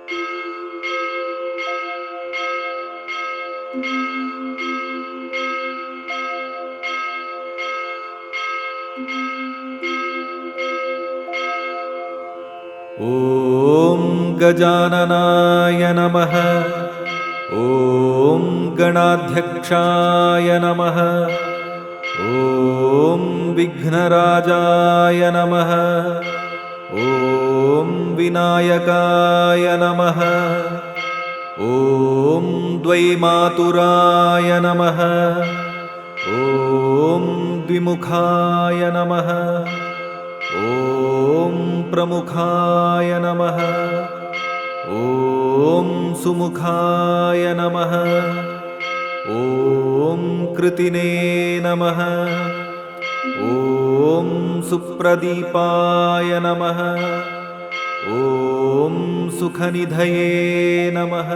ॐ गजाननाय नमः। ॐ गणाध्यक्षाय नमः। ॐ विघ्नराजाय नमः। ॐ विनायकाय नमः। ॐ द्वैमातुराय नमः। ॐ द्विमुखाय नमः। ॐ प्रमुखाय नमः। ॐ सुमुखाय नमः। ॐ कृतिने नमः। ॐ सुप्रदीपाय नमः। ॐ सुखनिधये नमः।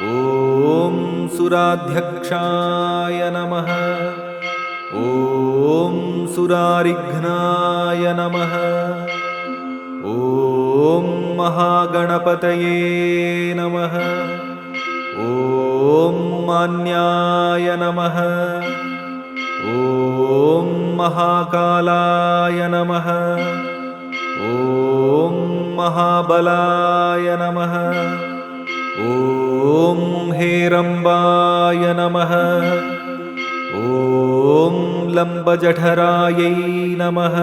ॐ सुराध्यक्षाय नमः। ॐ सुरारिघ्नाय नमः। ॐ महागणपतये नमः। ॐ मान्याय नमः। ॐ महाकालाय नमः। ॐ महाबलाय नमः। ॐ हेरम्बाय नमः। ॐ लम्बजठरायै नमः।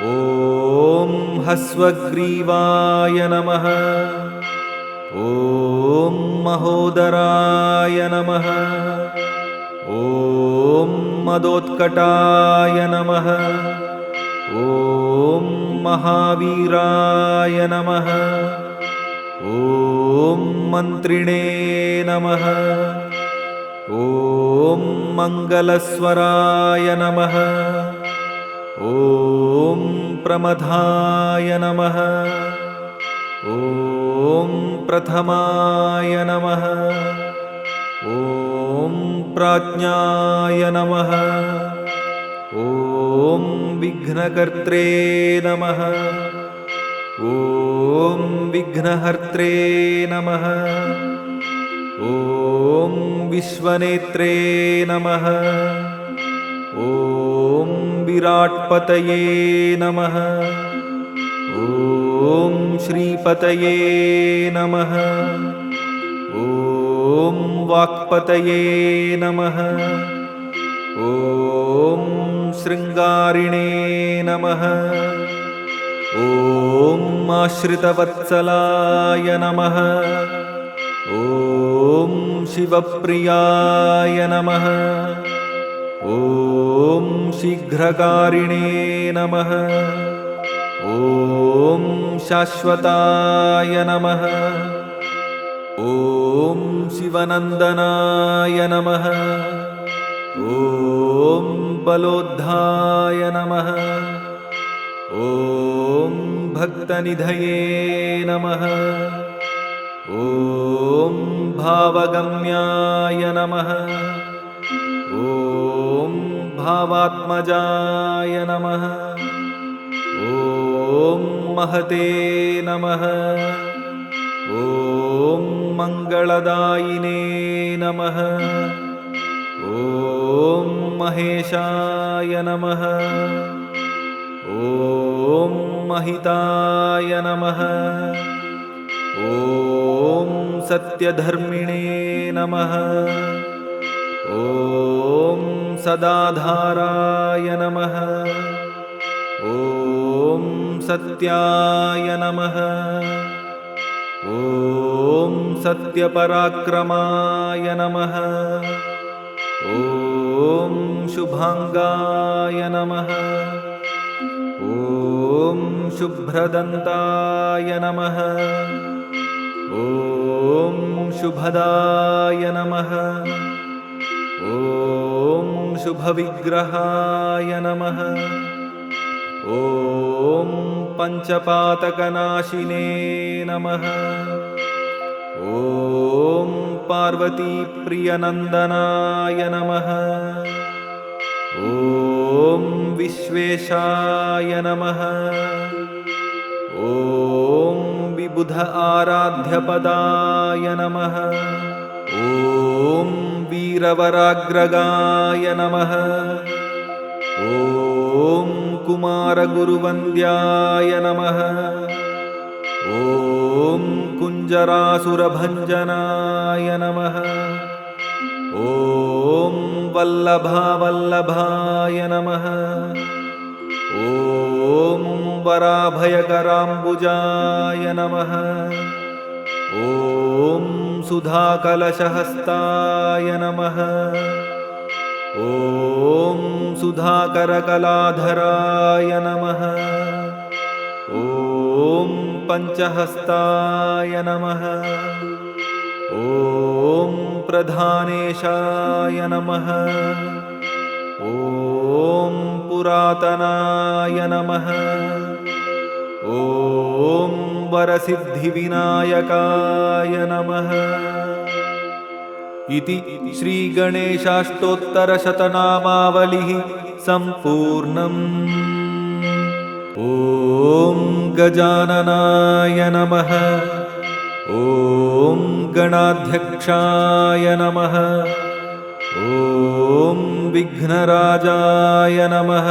ॐ हस्वग्रीवाय नमः। ॐ महोदराय नमः। ॐ मदोत्कटाय नमः। ॐ महावीराय नमः। ॐ मन्त्रिणे नमः। ॐ मङ्गलस्वराय नमः। ॐ प्रमथाय नमः। ॐ प्रथमाय नमः। ॐ प्राज्ञाय नमः। ॐ विघ्नकर्त्रे नमः। ॐ विघ्नहर्त्रे नमः। ॐ विश्वनेत्रे नमः। ॐ विराट्पतये नमः। ॐ श्रीपतये नमः। ॐ वाक्पतये नमः। ॐ शृङ्गारिणे नमः। ॐ आश्रितवत्सलाय नमः। ॐ शिवप्रियाय नमः। ॐ शीघ्रकारिणे नमः। ॐ शाश्वताय नमः। ॐ शिवनन्दनाय नमः। ॐ बलोद्धाय नमः। ॐ भक्तनिधये नमः। ॐ भावगम्याय नमः। ॐ भावात्मजाय नमः। ॐ महते नमः। ॐ मङ्गलदायिने नमः। ॐ महेशाय नमः। ॐ महिताय नमः। ॐ सत्यधर्मिणे नमः। ॐ सदाधाराय नमः। ॐ सत्याय नमः। ॐ सत्यपराक्रमाय नमः। ॐ शुभाङ्गाय नमः। ॐ शुभ्रदन्ताय नमः। ॐ शुभदाय नमः। ॐ शुभविग्रहाय नमः। ॐ पञ्चपातकनाशिने नमः। ॐ पार्वतीप्रियनन्दनाय नमः। ॐ विश्वेशाय नमः। ॐ बुध आराध्यपदाय नमः। ॐ वीरवराग्रगाय नमः। ॐ कुमारगुरुवन्द्याय नमः। ॐ कुञ्जरासुरभञ्जनाय नमः। ॐ वल्लभावल्लभाय नमः। ॐ वराभयकराम्बुजाय नमः। ॐ सुधाकलशहस्ताय नमः। ॐ सुधाकरकलाधराय नमः। ॐ पञ्चहस्ताय नमः। ॐ प्रधानेशाय नमः। ॐ पुरातनाय नमः। ॐ वरसिद्धिविनायकाय नमः। इति श्रीगणेशाष्टोत्तरशतनामावलिः सम्पूर्णम्। ॐ गजाननाय नमः। ॐ गणाध्यक्षाय नमः। ॐ विघ्नराजाय नमः।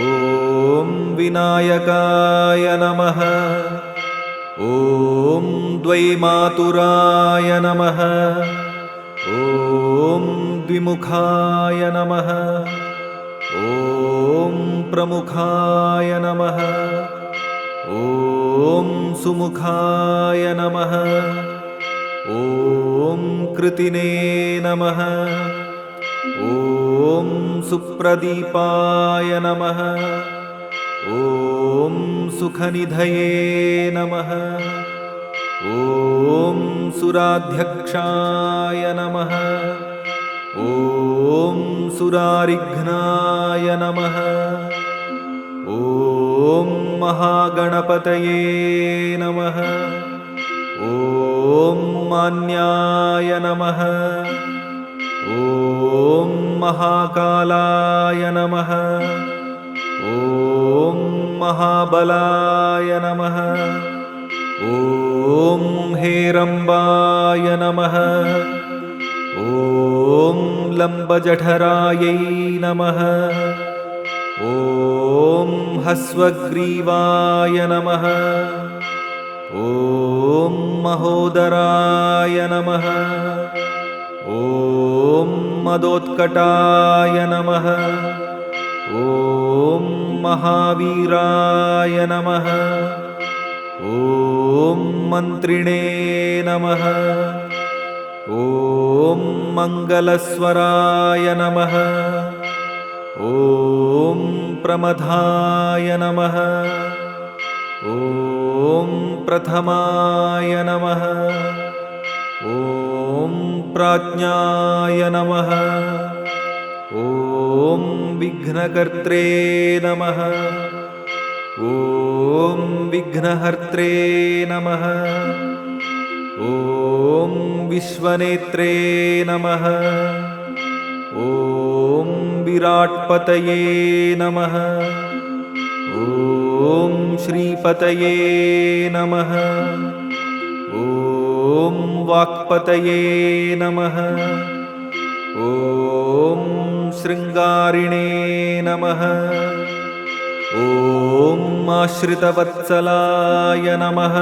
ॐ विनायकाय नमः। ॐ द्वैमातुराय नमः। ॐ द्विमुखाय नमः। ॐ प्रमुखाय नमः। ॐ सुमुखाय नमः। ॐ कृतिने नमः। ॐ सुप्रदीपाय नमः। ॐ सुखनिधये नमः। ॐ सुराध्यक्षाय नमः। ॐ सुरारिघ्नाय नमः। ॐ महागणपतये नमः। ॐ मान्याय नमः। ॐ महाकालाय नमः। ॐ महाबलाय नमः। ॐ हेरम्बाय नमः। ॐ लम्बजठरायै नमः। ॐ हस्वग्रीवाय नमः। ॐ महोदराय नमः। ॐ मदोत्कटाय नमः। ॐ महावीराय नमः। ॐ मन्त्रिणे नमः। ॐ मङ्गलस्वराय नमः। ॐ प्रमथाय नमः। ॐ प्रथमाय नमः। ॐ प्राज्ञाय नमः। ॐ विघ्नकर्त्रे नमः। ॐ विघ्नहर्त्रे नमः। ॐ विश्वनेत्रे नमः। ॐ विराट्पतये नमः। ॐ श्रीपतये नमः। ॐ वाक्पतये नमः। ॐ शृङ्गारिणे नमः। ॐ आश्रितवत्सलाय नमः।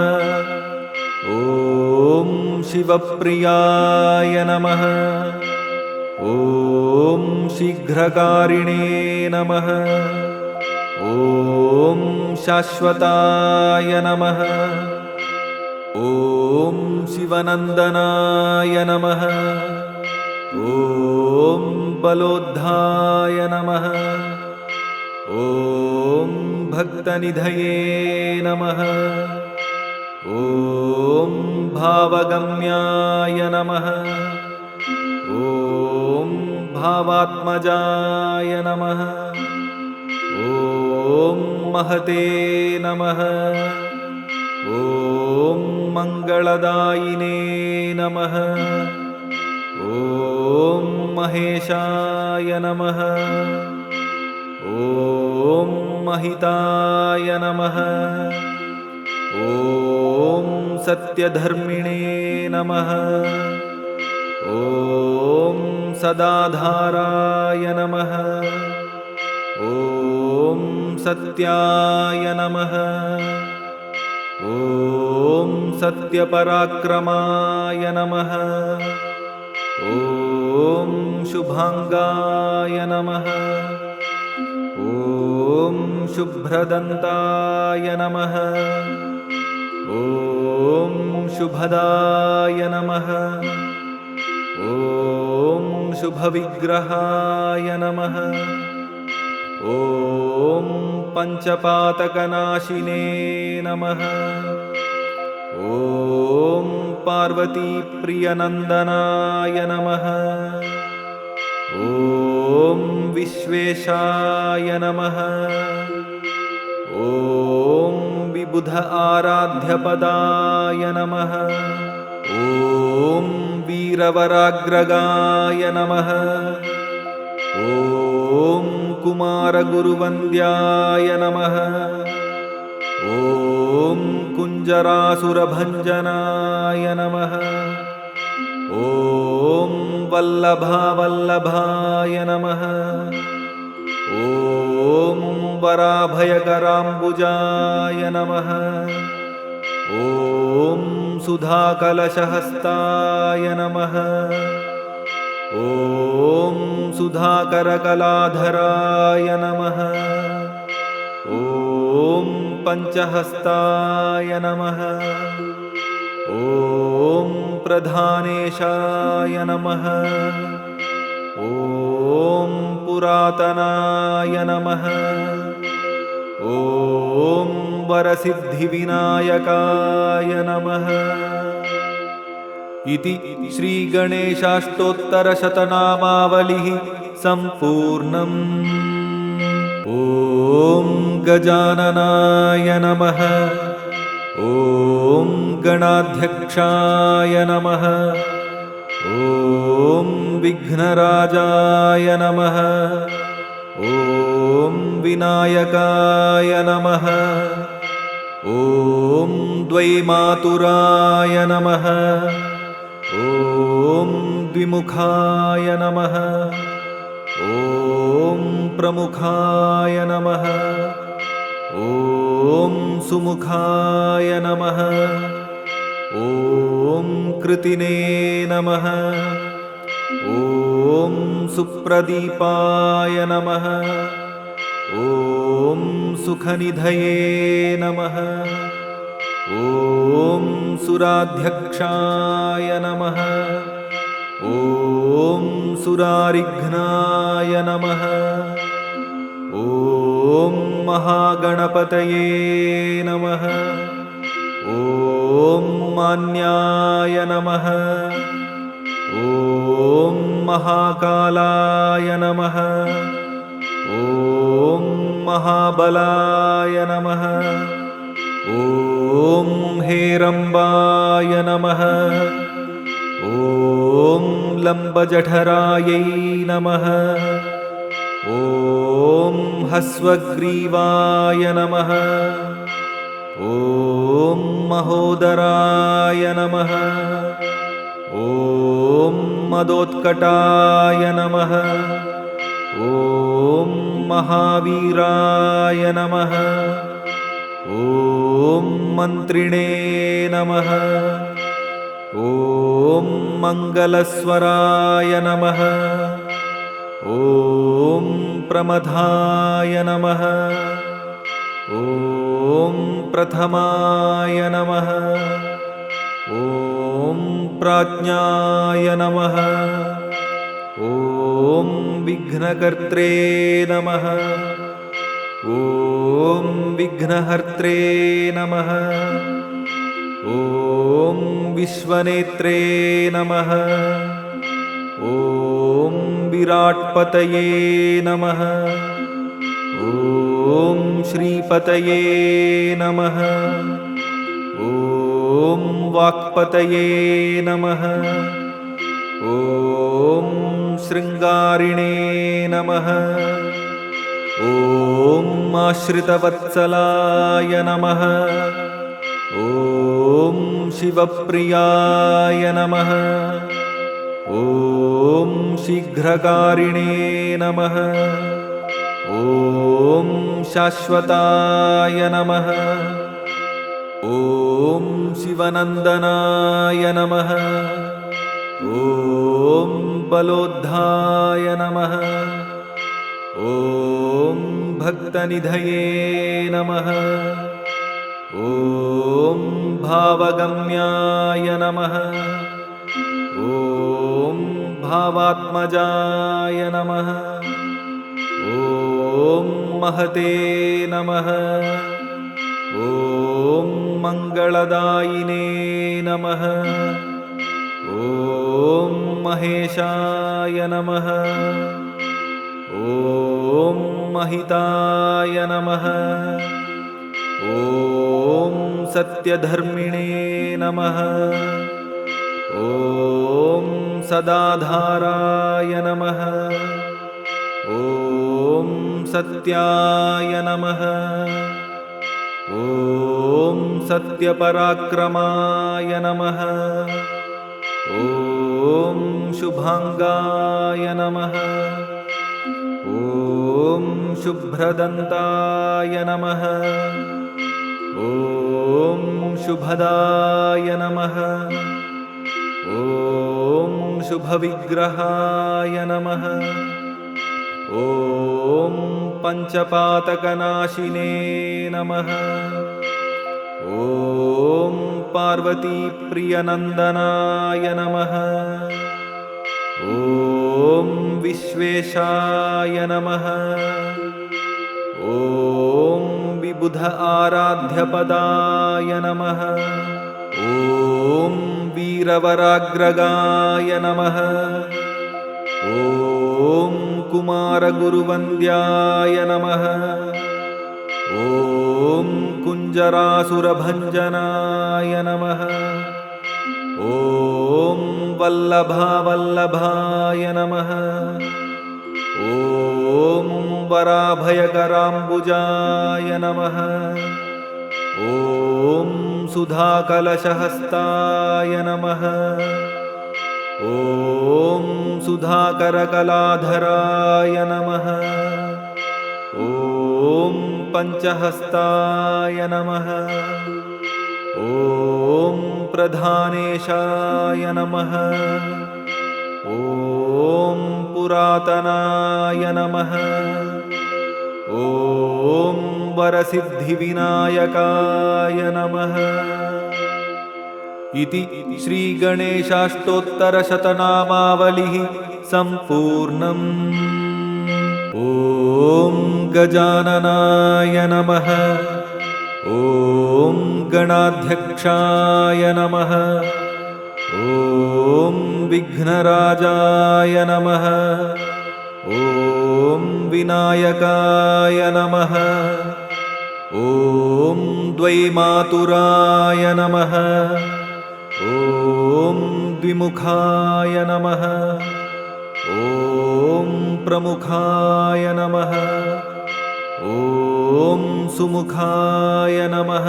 ॐ शिवप्रियाय नमः। ॐ शीघ्रकारिणे नमः। ॐ शाश्वताय नमः। ॐ शिवनन्दनाय नमः। ॐ बलोद्धाय नमः। ॐ भक्तनिधये नमः। ॐ भावगम्याय नमः। ॐ भावात्मजाय नमः। ॐ महते नमः। ॐ मङ्गलदायिने नमः। ॐ महेशाय नमः। ॐ महिताय नमः। ॐ सत्यधर्मिणे नमः। ॐ सदाधाराय नमः। ॐ सत्याय नमः। ॐ सत्यपराक्रमाय नमः। ॐ शुभांगाय नमः। ॐ शुभ्रदन्ताय नमः। ॐ शुभदाय नमः। ॐ शुभविग्रहाय नमः। ॐ पञ्चपातकनाशिने नमः। ॐ पार्वतीप्रियनन्दनाय नमः। ॐ विश्वेशाय नमः। ॐ विबुध आराध्यपदाय नमः। ॐ वीरवराग्रगाय नमः। ॐ कुमारगुरुवन्द्याय नमः। ॐ कुञ्जरासुरभञ्जनाय नमः। ॐ वल्लभावल्लभाय नमः। ॐ वराभयकराम्बुजाय नमः। ॐ सुधाकलशहस्ताय नमः। ॐ सुधाकरकलाधराय नमः। ॐ पञ्चहस्ताय नमः। ॐ प्रधानेशाय नमः। ॐ पुरातनाय नमः। ॐ वरसिद्धिविनायकाय नमः। इति श्रीगणेशाष्टोत्तरशतनामावलिः सम्पूर्णम्। ॐ गजाननाय नमः। ॐ गणाध्यक्षाय नमः। ॐ विघ्नराजाय नमः। ॐ विनायकाय नमः। ॐ द्वैमातुराय नमः। ॐ द्विमुखाय नमः। ॐ प्रमुखाय नमः। ॐ सुमुखाय नमः। ॐ कृतिने नमः। ॐ सुप्रदीपाय नमः। ॐ सुखनिधये नमः। ॐ सुराध्यक्षाय नमः। ॐ सुरारिघ्नाय नमः। ॐ महागणपतये नमः। ॐ मान्याय नमः। ॐ महाकालाय नमः। ॐ महाबलाय नमः। ॐ हेरम्बाय नमः। ॐ लम्बजठरायै नमः। ॐ हस्वग्रीवाय नमः। ॐ महोदराय नमः। ॐ मदोत्कटाय नमः। ॐ महावीराय नमः। ॐ मन्त्रिणे नमः। ॐ मङ्गलस्वराय नमः। ॐ प्रमथाय नमः। ॐ प्रथमाय नमः। ॐ प्राज्ञाय नमः। ॐ विघ्नकर्त्रे नमः। ॐ विघ्नहर्त्रे नमः। ॐ विश्वनेत्रे नमः। ॐ विराट्पतये नमः। ॐ श्रीपतये नमः। ॐ वाक्पतये नमः। ॐ शृङ्गारिणे नमः। ॐ आश्रितवत्सलाय नमः। ॐ शिवप्रियाय नमः। ॐ शीघ्रकारिणे नमः। ॐ शाश्वताय नमः। ॐ शिवनन्दनाय नमः। ॐ बलोद्धाय नमः। ॐ भक्तनिधये नमः। ॐ भावगम्याय नमः। ॐ भावात्मजाय नमः। ॐ महते नमः। ॐ मङ्गलदायिने नमः। ॐ महेशाय नमः। ॐ महिताय नमः। ॐ सत्यधर्मिणे नमः। ॐ सदाधाराय नमः। ॐ सत्याय नमः। ॐ सत्यपराक्रमाय नमः। ॐ शुभाङ्गाय नमः। ॐ शुभ्रदन्ताय नमः। ॐ शुभदाय नमः। ॐ शुभविग्रहाय नमः। ॐ पञ्चपातकनाशिने नमः। ॐ पार्वतीप्रियनन्दनाय नमः। ॐ विश्वेशाय नमः। ॐ विबुध आराध्यपदाय नमः। ॐ वीरवराग्रगाय नमः। ॐ कुमारगुरुवन्द्याय नमः। ॐ कुञ्जरासुरभञ्जनाय नमः। ॐ वल्लभावल्लभाय नमः। ॐ वराभयकराम्बुजाय नमः। ॐ सुधाकलशहस्ताय नमः। ॐ सुधाकरकलाधराय नमः। ॐ पञ्चहस्ताय नमः। ॐ प्रधानेशाय नमः। ॐ पुरातनाय नमः। ॐ वरसिद्धिविनायकाय नमः। इति श्रीगणेशाष्टोत्तरशतनामावलिः सम्पूर्णम्। ॐ गजाननाय नमः। ॐ गणाध्यक्षाय नमः। ॐ विघ्नराजाय नमः। ॐ विनायकाय नमः। ॐ द्वैमातुराय नमः। ॐ द्विमुखाय नमः। ॐ प्रमुखाय नमः। ॐ सुमुखाय नमः।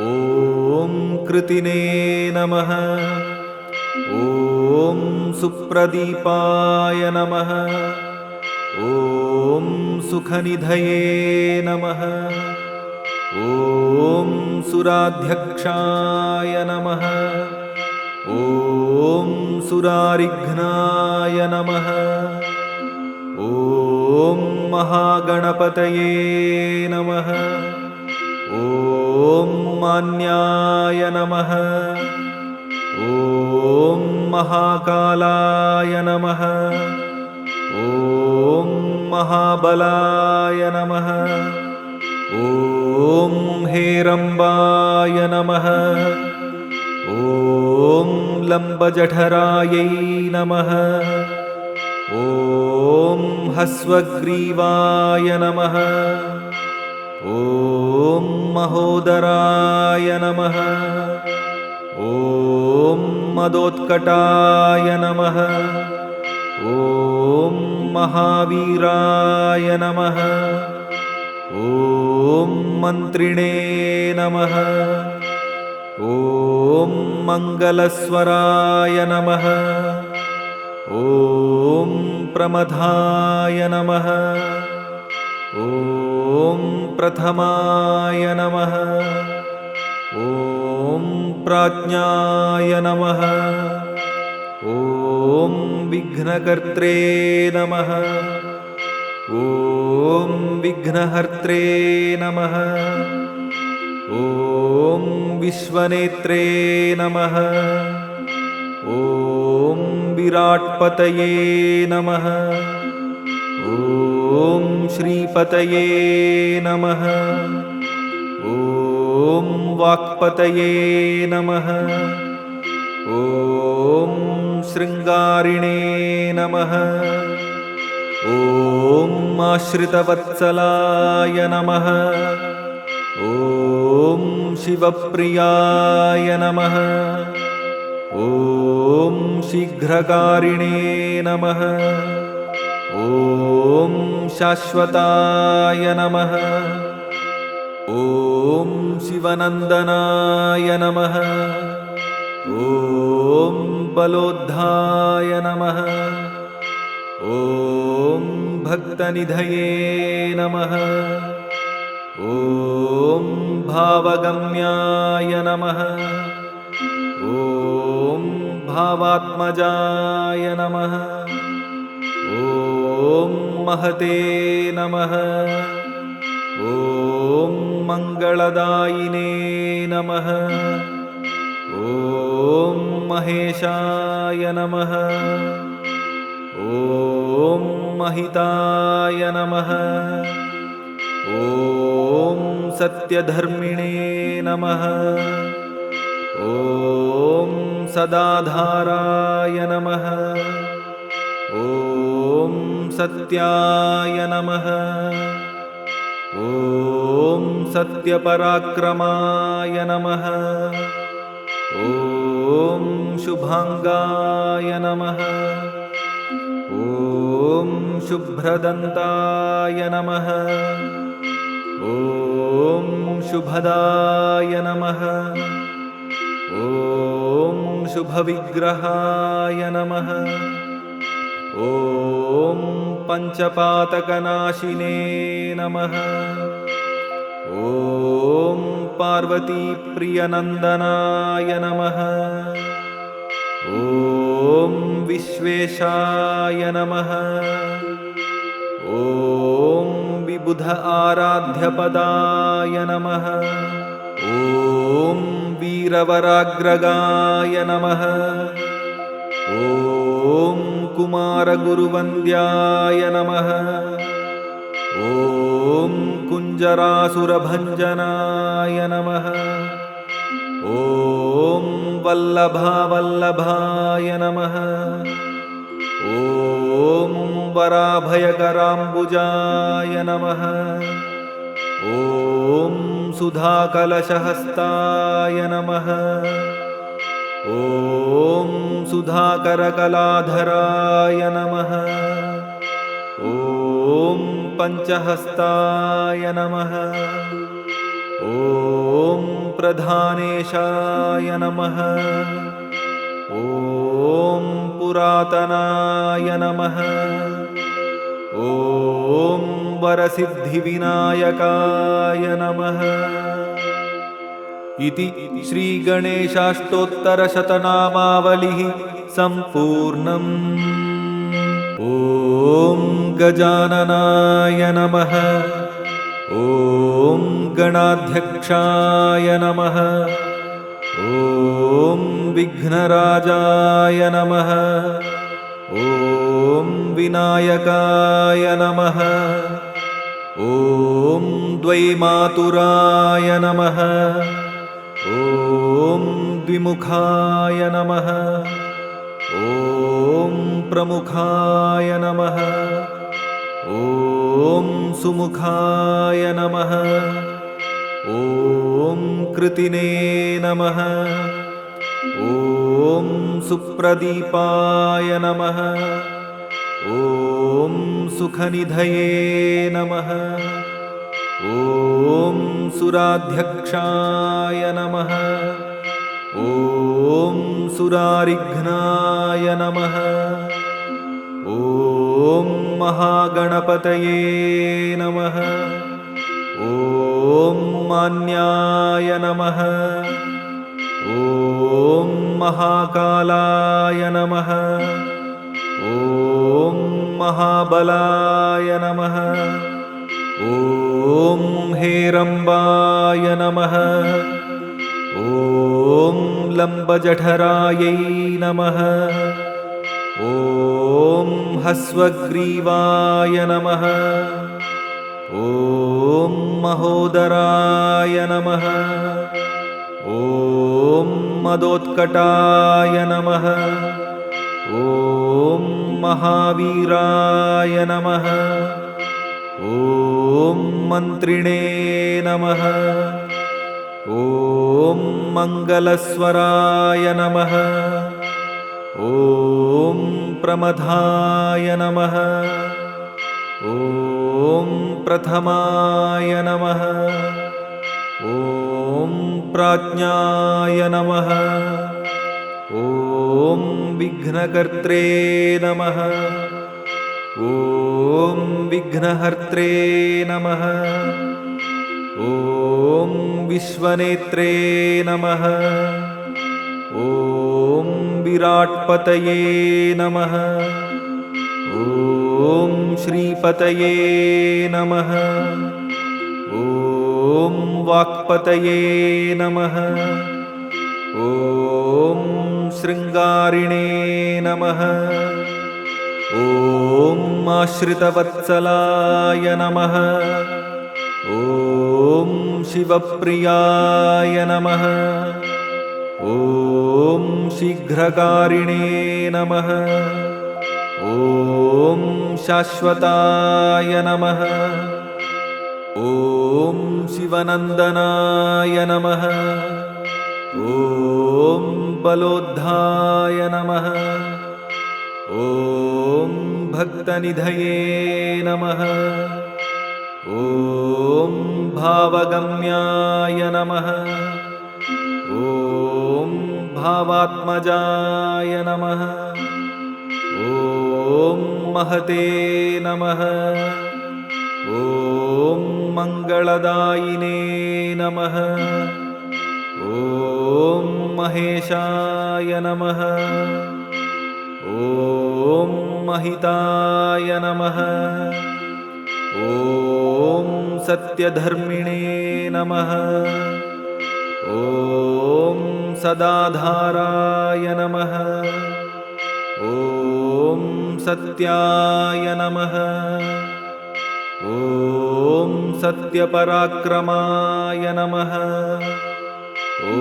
ॐ कृतिने नमः। ॐ सुप्रदीपाय नमः। ॐ सुखनिधये नमः। ॐ सुराध्यक्षाय नमः। ॐ सुरारिघ्नाय नमः। ॐ महागणपतये नमः। ॐ मान्याय नमः। ॐ महाकालाय नमः। ॐ महाबलाय नमः। ॐ हेरम्बाय नमः। ॐ लम्बजठरायै नमः। ॐ हस्वग्रीवाय नमः। ॐ महोदराय नमः। ॐ मदोत्कटाय नमः। ॐ महावीराय नमः। ॐ मन्त्रिणे नमः। ॐ मङ्गलस्वराय नमः। ॐ प्रमथाय नमः। ॐ प्रथमाय नमः। ॐ प्राज्ञाय नमः। ॐ विघ्नकर्त्रे नमः। ॐ विघ्नहर्त्रे नमः। ॐ विश्वनेत्रे नमः। ॐ विराट्पतये नमः। ॐ श्रीपतये नमः। ॐ वाक्पतये नमः। ॐ शृङ्गारिणे नमः। ॐ आश्रितवत्सलाय नमः। ॐ शिवप्रियाय नमः। ॐ शीघ्रकारिणे नमः। ॐ शाश्वताय नमः। ॐ शिवनन्दनाय नमः। ॐ बलोद्धाय नमः। ॐ भक्तनिधये नमः। ॐ भावगम्याय नमः। ॐ भावात्मजाय नमः। ॐ महते नमः। ॐ मङ्गलदायिने नमः। ॐ महेशाय नमः। ॐ महिताय नमः। ॐ सत्यधर्मिणे नमः। ॐ सदाधाराय नमः। ॐ सत्याय नमः। ॐ सत्यपराक्रमाय नमः। ॐ शुभाङ्गाय नमः। ॐ शुभ्रदन्ताय नमः। ॐ शुभदाय नमः। ॐ शुभविग्रहाय नमः। ॐ पञ्चपातकनाशिने नमः। ॐ पार्वतीप्रियनन्दनाय नमः। ॐ विश्वेशाय नमः। ॐ विबुध आराध्यपदाय नमः। ॐ वीरवराग्रगाय नमः। ॐ कुमारगुरुवन्द्याय नमः। ॐ कुञ्जरासुरभञ्जनाय नमः। ॐ वल्लभावल्लभाय नमः। ॐ वराभयकराम्बुजाय नमः। ॐ सुधाकलशहस्ताय नमः। ॐ सुधाकरकलाधराय नमः। ॐ पञ्चहस्ताय नमः। ॐ प्रधानेशाय नमः। ॐ पुरातनाय नमः। ॐ वरसिद्धिविनायकाय नमः। इति श्रीगणेशाष्टोत्तरशतनामावलिः सम्पूर्णम्। ॐ गजाननाय नमः। ॐ गणाध्यक्षाय नमः। ॐ विघ्नराजाय नमः। ॐ विनायकाय नमः। ॐ द्वैमातुराय नमः। ॐ द्विमुखाय नमः। ॐ प्रमुखाय नमः। ॐ सुमुखाय नमः। ॐ कृतिने नमः। ॐ सुप्रदीपाय नमः। ॐ सुखनिधये नमः। ॐ सुराध्यक्षाय नमः। सुरारिघ्नाय नमः। ॐ महागणपतये नमः। ॐ मान्याय नमः। ॐ महाकालाय नमः। ॐ महाबलाय नमः। ॐ हेरम्बाय नमः। ॐ लम्बजठरायै नमः। ॐ हस्वग्रीवाय नमः। ॐ महोदराय नमः। ॐ मदोत्कटाय नमः। ॐ महावीराय नमः। ॐ मन्त्रिणे नमः। ॐ मङ्गलस्वराय नमः। ॐ प्रमथाय नमः। ॐ प्रथमाय नमः। ॐ प्राज्ञाय नमः। ॐ विघ्नकर्त्रे नमः। ॐ विघ्नहर्त्रे नमः। ॐ विश्वनेत्रे नमः। ॐ विराट्पतये नमः। ॐ श्रीपतये नमः। ॐ वाक्पतये नमः। ॐ शृङ्गारिणे नमः। ॐ आश्रितवत्सलाय नमः। ॐ शिवप्रियाय नमः। ॐ शीघ्रकारिणे नमः। ॐ शाश्वताय नमः। ॐ शिवनन्दनाय नमः। ॐ बलोद्धाय नमः। ॐ भक्तनिधये नमः। ॐ भावगम्याय नमः। ॐ भावात्मजाय नमः। ॐ महते नमः। ॐ मङ्गलदायिने नमः। ॐ महेशाय नमः। ॐ महिताय नमः। ॐ सत्यधर्मिणे नमः। ॐ सदाधाराय नमः। ॐ सत्याय नमः। ॐ सत्यपराक्रमाय नमः। ॐ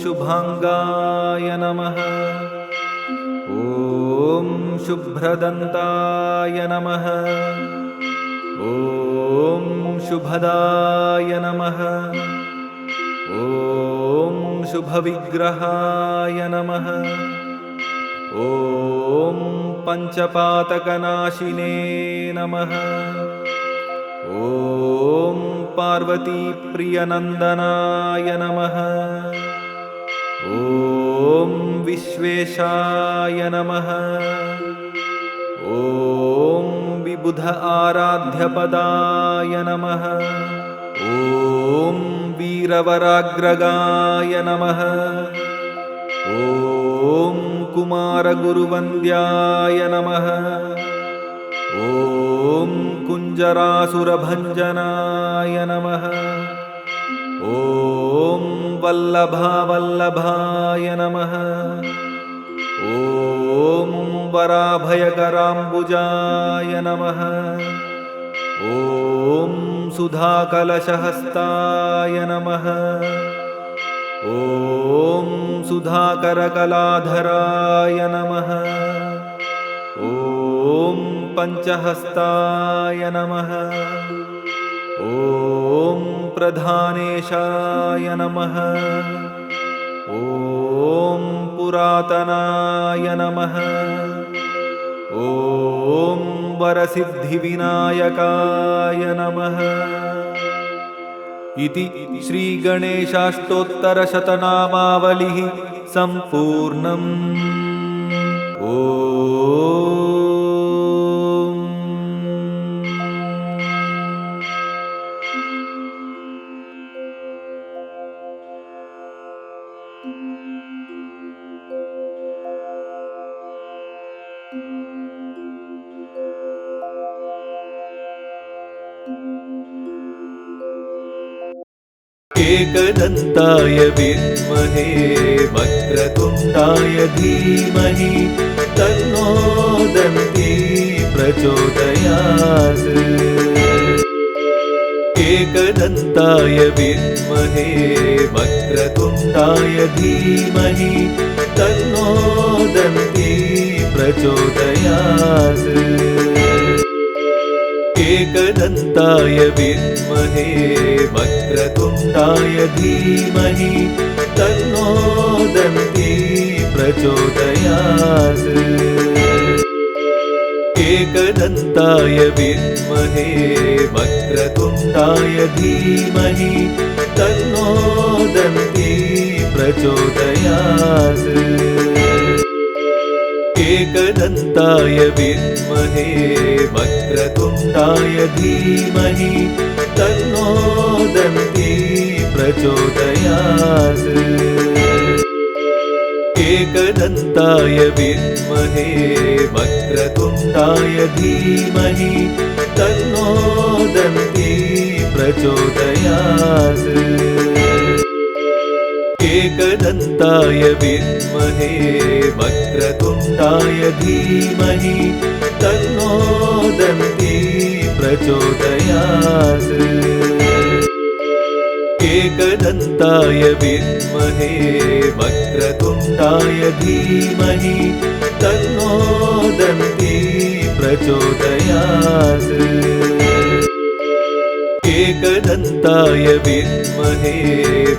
शुभाङ्गाय नमः। ॐ शुभ्रदन्ताय नमः। ॐ शुभदाय नमः। ॐ शुभविग्रहाय नमः। ॐ पञ्चपातकनाशिने नमः। ॐ पार्वतीप्रियनन्दनाय नमः। ॐ विश्वेशाय नमः। ॐ विबुध आराध्यपदाय नमः। ॐ वीरवराग्रगाय नमः। ॐ कुमारगुरुवन्द्याय नमः। ॐ कुञ्जरासुरभञ्जनाय नमः। ॐ वल्लभावल्लभाय नमः। ॐ वराभयकराम्बुजाय नमः। ॐ सुधाकलशहस्ताय नमः। ॐ सुधाकरकलाधराय नमः। ॐ पञ्चहस्ताय नमः। ॐ प्रधानेशाय नमः। ॐ पुरातनाय नमः। ॐ वरसिद्धिविनायकाय नमः। इति श्रीगणेशाष्टोत्तरशतनामावलिः सम्पूर्णम्। एकदन्ताय विद्महे वक्रतुण्डाय धीमहि तन्नो दन्ती प्रचोदयात्। एकदन्ताय विद्महे वक्रतुण्डाय धीमहि तन्नो दन्ती प्रचोदयात्। एकदन्ताय विद्महे वक्रतुण्डाय धीमहि तन्नो दन्ती प्रचोदयात्। एकदन्ताय विद्महे वक्रतुण्डाय धीमहि तन्नो दन्ती प्रचोदयात्। एकदन्ताय विद्महे वक्रतुण्डाय धीमहि तन्नो दन्ती प्रचोदयात्। एकदन्ताय विद्महे वक्रतुण्डाय धीमहि तन्नो दन्ती प्रचोदयात्। एकदन्ताय विद्महे वक्रतुण्डाय धीमहि तन्नो दन्ती प्रचोदयात्। एकदन्ताय विद्महे वक्रतुण्डाय धीमहि तन्नो दन्ती प्रचोदयात्। एकदन्ताय विद्महे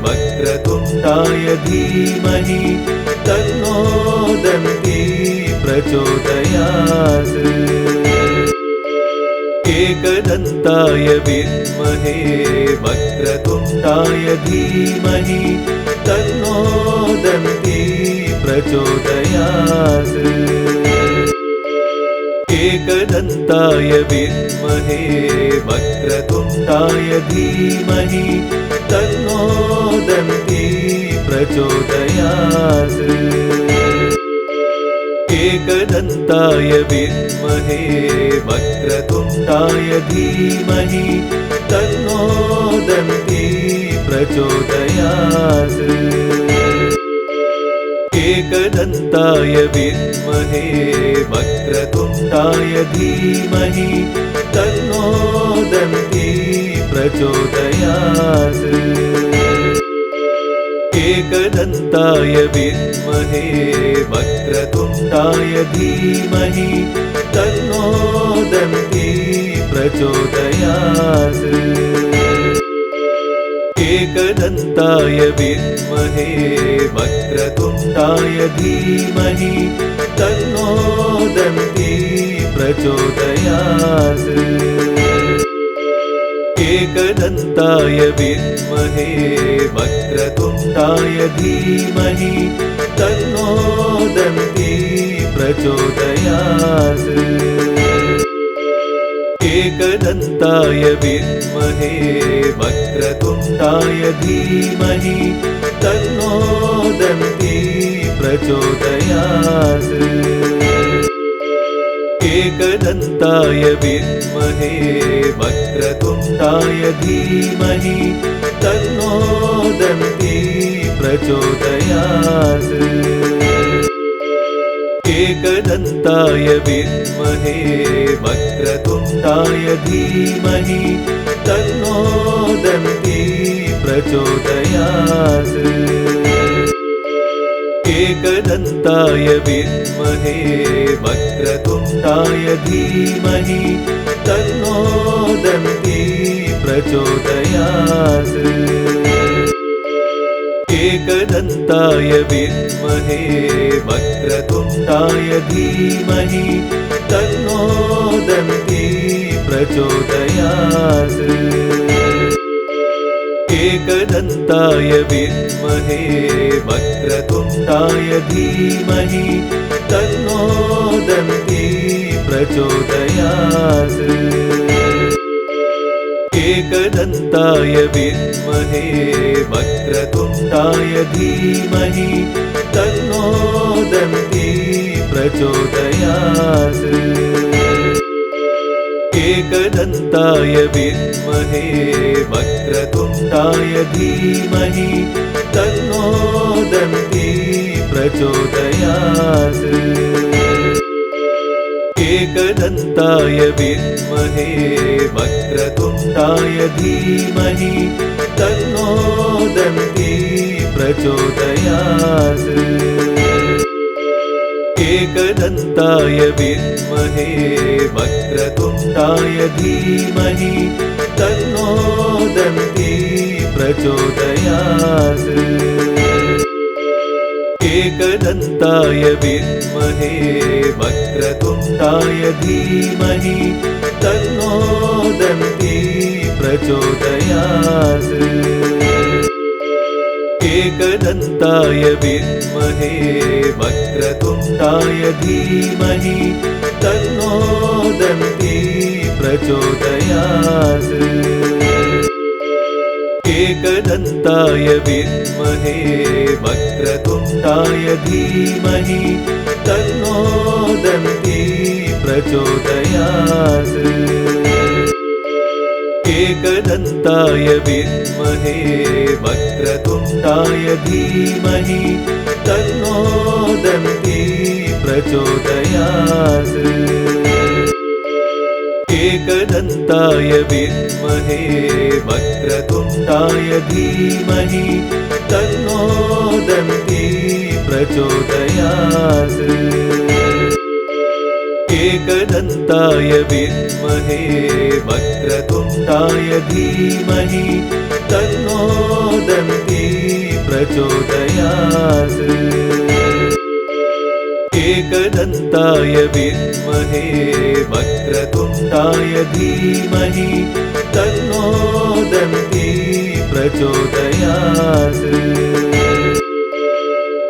वक्रतुण्डाय धीमहि तन्नो दन्ती प्रचोदयात्। एकदन्ताय विद्महे वक्रतुण्डाय धीमहि तन्नो दन्ती प्रचोदयात्। एकदन्ताय विद्महे वक्रतुण्डाय धीमहि तन्नो दन्ती प्रचोदयात्। एकदन्ताय विद्महे वक्रतुण्डाय धीमहि तन्नो दन्ती प्रचोदयात्। एकदन्ताय विद्महे वक्रतुण्डाय धीमहि तन्नो दन्ती प्रचोदयात्। एकदन्ताय विद्महे वक्रतुण्डाय धीमहि तन्नो दन्ती प्रचोदयात्। एकदन्ताय विद्महे वक्रतुण्डाय धीमहि तन्नो दन्ती प्रचोदयात्। एकदन्ताय विद्महे वक्रतुण्डाय धीमहि तन्नो दन्ती प्रचोदयात्। एकदन्ताय विद्महे वक्रतुण्डाय धीमहि तन्नो दन्ती प्रचोदयात्। एकदन्ताय विद्महे वक्रतुण्डाय धीमहि तन्नो दन्ती प्रचोदयात्। एकदन्ताय विद्महे वक्रतुण्डाय धीमहि तन्नो दन्ती प्रचोदयात्। एकदन्ताय विद्महे वक्रतुण्डाय धीमहि तन्नो दन्ती प्रचोदयात्। एकदन्ताय विद्महे वक्रतुण्डाय धीमहि तन्नो दन्ती प्रचोदयात्। एकदन्ताय विद्महे वक्रतुण्डाय धीमहि तन्नो दन्ती प्रचोदयात्। एकदन्ताय विद्महे वक्रतुण्डाय धीमहि तन्नो दन्ती प्रचोदयात्। एकदन्ताय विद्महे वक्रतुण्डाय धीमहि तन्नो दन्ती प्रचोदयात्। एकदन्ताय विद्महे वक्रतुण्डाय धीमहि तन्नो दन्ती प्रचोदयात्। एकदन्ताय विद्महे वक्रतुण्डाय धीमहि तन्नो दन्ती प्रचोदयात्। एकदन्ताय विद्महे वक्रतुण्डाय धीमहि तन्नो दन्ती प्रचोदयात्। एकदन्ताय विद्महे वक्रतुण्डाय धीमहि तन्नो दन्ती प्रचोदयात्। एकदन्ताय विद्महे वक्रतुण्डाय धीमहि तन्नो दन्ती प्रचोदयात्। एकदन्ताय विद्महे वक्रतुण्डाय धीमहि तन्नो दन्ती प्रचोदयात्। एकदन्ताय विद्महे वक्रतुण्डाय धीमहि तन्नो दन्ती प्रचोदयात्। एकदन्ताय विद्महे वक्रतुण्डाय धीमहि तन्नो दन्ती प्रचोदयात्। एकदन्ताय विद्महे वक्रतुण्डाय धीमहि तन्नो दन्ती प्रचोदयात्।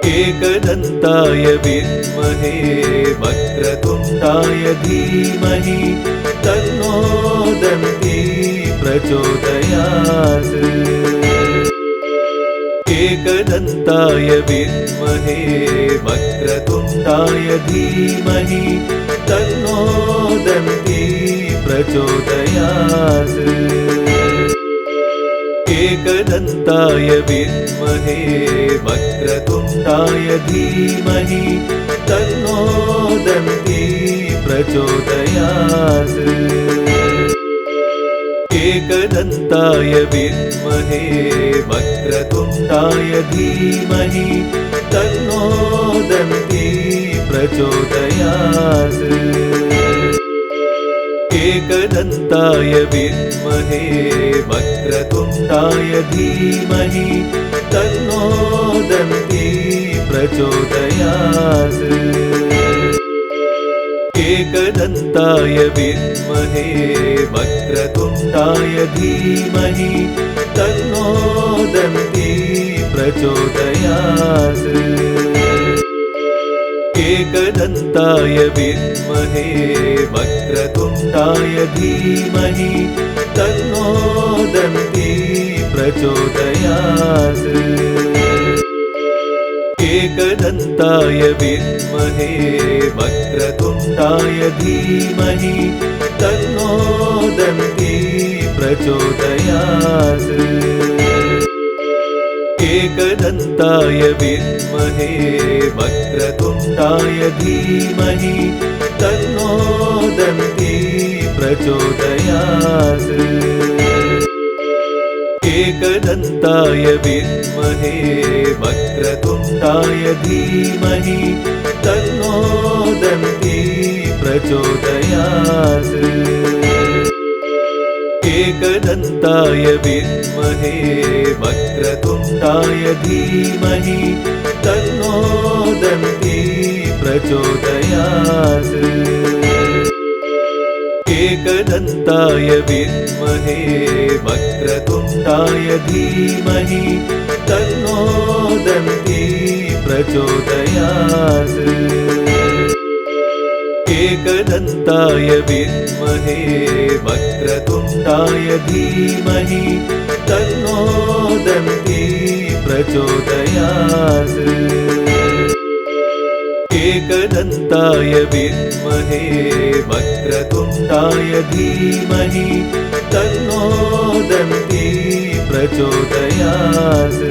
एकदन्ताय विद्महे वक्रतुण्डाय धीमहि तन्नो दन्ती प्रचोदयात्। एकदन्ताय विद्महे वक्रतुण्डाय धीमहि तन्नो दन्ती प्रचोदयात्। एकदन्ताय विद्महे वक्रतुण्डाय धीमहि तन्नो दन्ती प्रचोदयात्। एकदन्ताय विद्महे वक्रतुण्डाय धीमहि तन्नो दन्ती प्रचोदयात्। एकदन्ताय विद्महे वक्रतुण्डाय धीमहि तन्नो दन्ती प्रचोदयात्। एकदन्ताय विद्महे वक्रतुण्डाय धीमहि तन्नो दन्ती प्रचोदयात्। एकदन्ताय विद्महे वक्रतुण्डाय धीमहि तन्नो दन्ती प्रचोदयात्। एकदन्ताय विद्महे वक्रतुण्डाय धीमहि तन्नो दन्ती प्रचोदयात्। एकदन्ताय विद्महे वक्रतुण्डाय धीमहि तन्नो दन्ती प्रचोदयात्। एकदन्ताय विद्महे वक्रतुण्डाय धीमहि तन्नो दन्ती प्रचोदयात्। एकदन्ताय विद्महे वक्रतुण्डाय धीमहि तन्नो दन्ती प्रचोदयात्। एकदन्ताय विद्महे वक्रतुण्डाय धीमहि तन्नो दन्ती प्रचोदयात् एकदन्ताय विद्महे वक्रतुण्डाय धीमहि तन्नो दन्ती प्रचोदयात् एकदन्ताय विद्महे वक्रतुण्डाय धीमहि तन्नो दन्ती प्रचोदयात्।